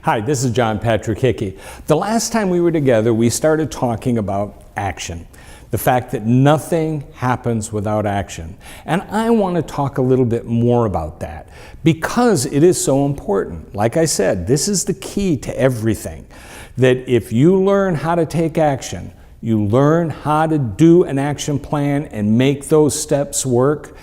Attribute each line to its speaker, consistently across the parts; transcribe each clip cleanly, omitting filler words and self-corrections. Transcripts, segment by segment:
Speaker 1: Hi, this is John Patrick Hickey. The last time we were together, we started talking about action. The fact that nothing happens without action. And I want to talk a little bit more about that because it is so important. Like I said, this is the key to everything. That if you learn how to take action, you learn how to do an action plan and make those steps work,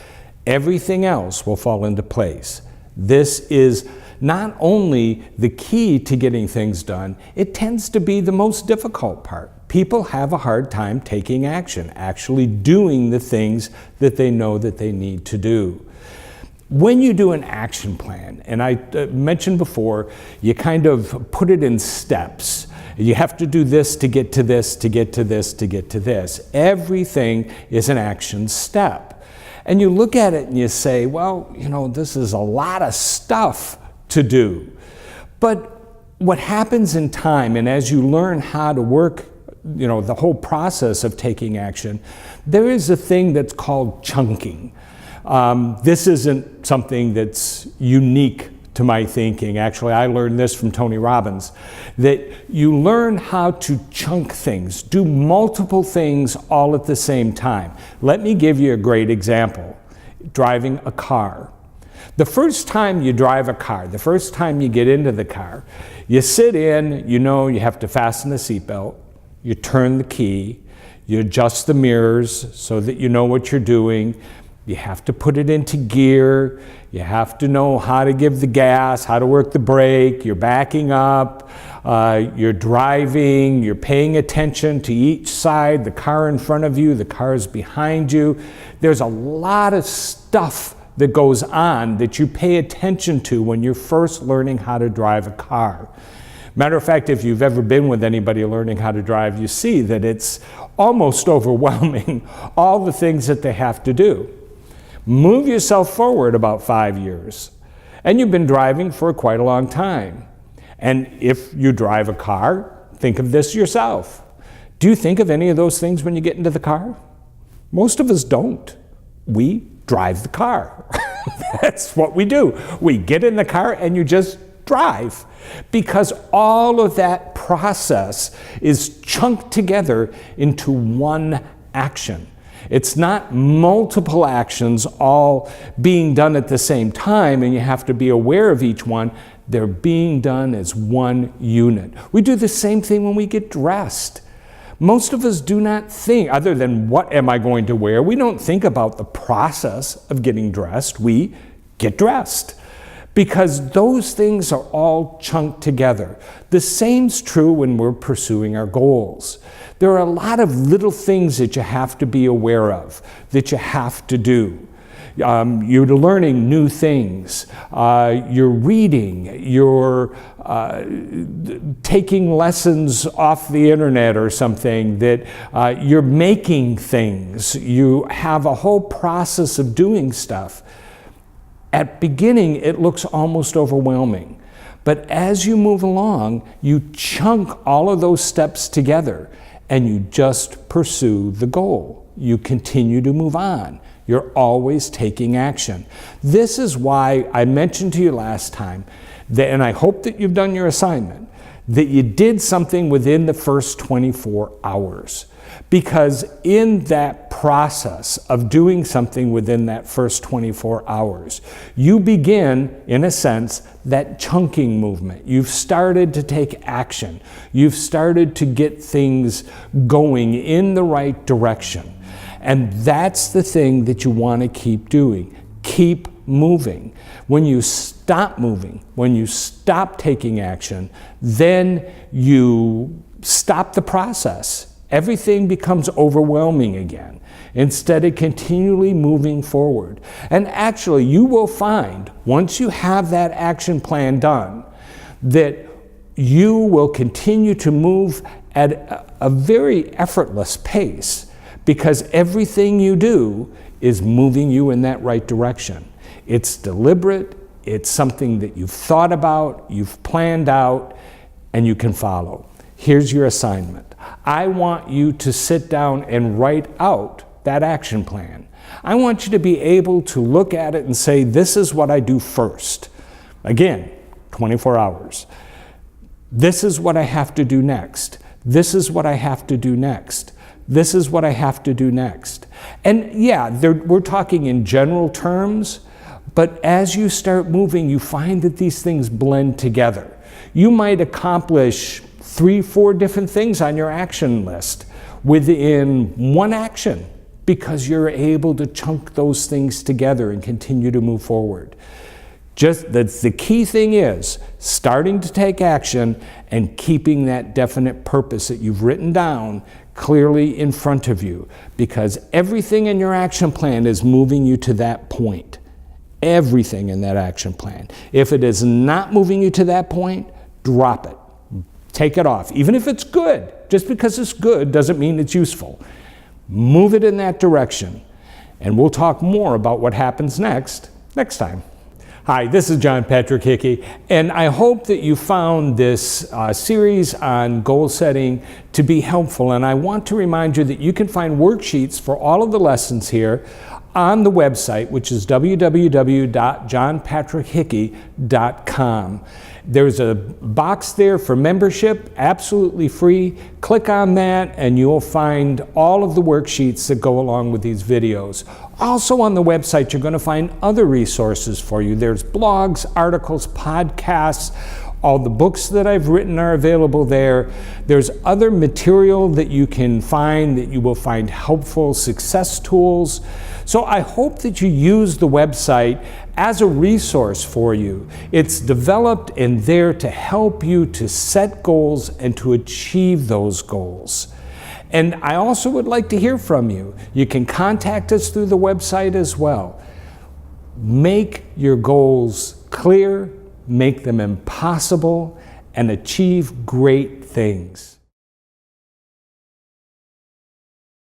Speaker 1: everything else will fall into place. This is not only the key to getting things done, it tends to be the most difficult part. People have a hard time taking action, actually doing the things that they know that they need to do. When you do an action plan, and I mentioned before, you kind of put it in steps. You have to do this to get to this, to get to this, to get to this. Everything is an action step. And you look at it and you say, well, you know, this is a lot of stuff to do. But what happens in time, and as you learn how to work, you know, the whole process of taking action, there is a thing that's called chunking. This isn't something that's unique to my thinking. Actually, I learned this from Tony Robbins, that you learn how to chunk things, do multiple things all at the same time. Let me give you a great example. Driving a car. The first time you drive a car, the first time you get into the car, you sit in, you know you have to fasten the seatbelt, you turn the key, you adjust the mirrors so that you know what you're doing, you have to put it into gear, you have to know how to give the gas, how to work the brake, you're backing up, you're driving, you're paying attention to each side, the car in front of you, the cars behind you. There's a lot of stuff that goes on that you pay attention to when you're first learning how to drive a car. Matter of fact, if you've ever been with anybody learning how to drive, you see that it's almost overwhelming, all the things that they have to do. Move yourself forward about 5 years, and you've been driving for quite a long time. And if you drive a car, think of this yourself. Do you think of any of those things when you get into the car? Most of us don't. We drive the car. That's what we do. We get in the car and you just drive, because all of that process is chunked together into one action. It's not multiple actions all being done at the same time, and you have to be aware of each one. They're being done as one unit. We do the same thing when we get dressed. Most of us do not think, other than what am I going to wear, we don't think about the process of getting dressed. We get dressed, because those things are all chunked together. The same's true when we're pursuing our goals. There are a lot of little things that you have to be aware of, that you have to do. You're learning new things, you're reading, you're taking lessons off the internet or something, that you're making things, you have a whole process of doing stuff. At beginning, it looks almost overwhelming, but as you move along, you chunk all of those steps together and you just pursue the goal. You continue to move on. You're always taking action. This is why I mentioned to you last time, that, and I hope that you've done your assignment, that you did something within the first 24 hours. Because in that process of doing something within that first 24 hours, you begin, in a sense, that chunking movement. You've started to take action. You've started to get things going in the right direction. And that's the thing that you want to keep doing. Keep moving. When you stop moving, when you stop taking action, then you stop the process. Everything becomes overwhelming again, instead of continually moving forward. And actually, you will find, once you have that action plan done, that you will continue to move at a very effortless pace, because everything you do is moving you in that right direction. It's deliberate, it's something that you've thought about, you've planned out, and you can follow. Here's your assignment. I want you to sit down and write out that action plan. I want you to be able to look at it and say, this is what I do first. Again, 24 hours. This is what I have to do next. This is what I have to do next. This is what I have to do next. And yeah, we're talking in general terms, but as you start moving, you find that these things blend together. You might accomplish 3, 4 different things on your action list within one action because you're able to chunk those things together and continue to move forward. That's the key thing, is starting to take action and keeping that definite purpose that you've written down clearly in front of you, because everything in your action plan is moving you to that point. Everything in that action plan. If it is not moving you to that point, drop it. Take it off. Even if it's good, just because it's good doesn't mean it's useful. Move it in that direction. And we'll talk more about what happens next time. Hi, this is John Patrick Hickey, and I hope that you found this series on goal setting to be helpful. And I want to remind you that you can find worksheets for all of the lessons here on the website, which is www.johnpatrickhickey.com. There's a box there for membership, absolutely free. Click on that and you'll find all of the worksheets that go along with these videos. Also on the website, you're going to find other resources for you. There's blogs, articles, podcasts. All the books that I've written are available there. There's other material that you can find that you will find helpful, success tools. So I hope that you use the website as a resource for you. It's developed and there to help you to set goals and to achieve those goals. And I also would like to hear from you. You can contact us through the website as well. Make your goals clear, make them impossible, and achieve great things.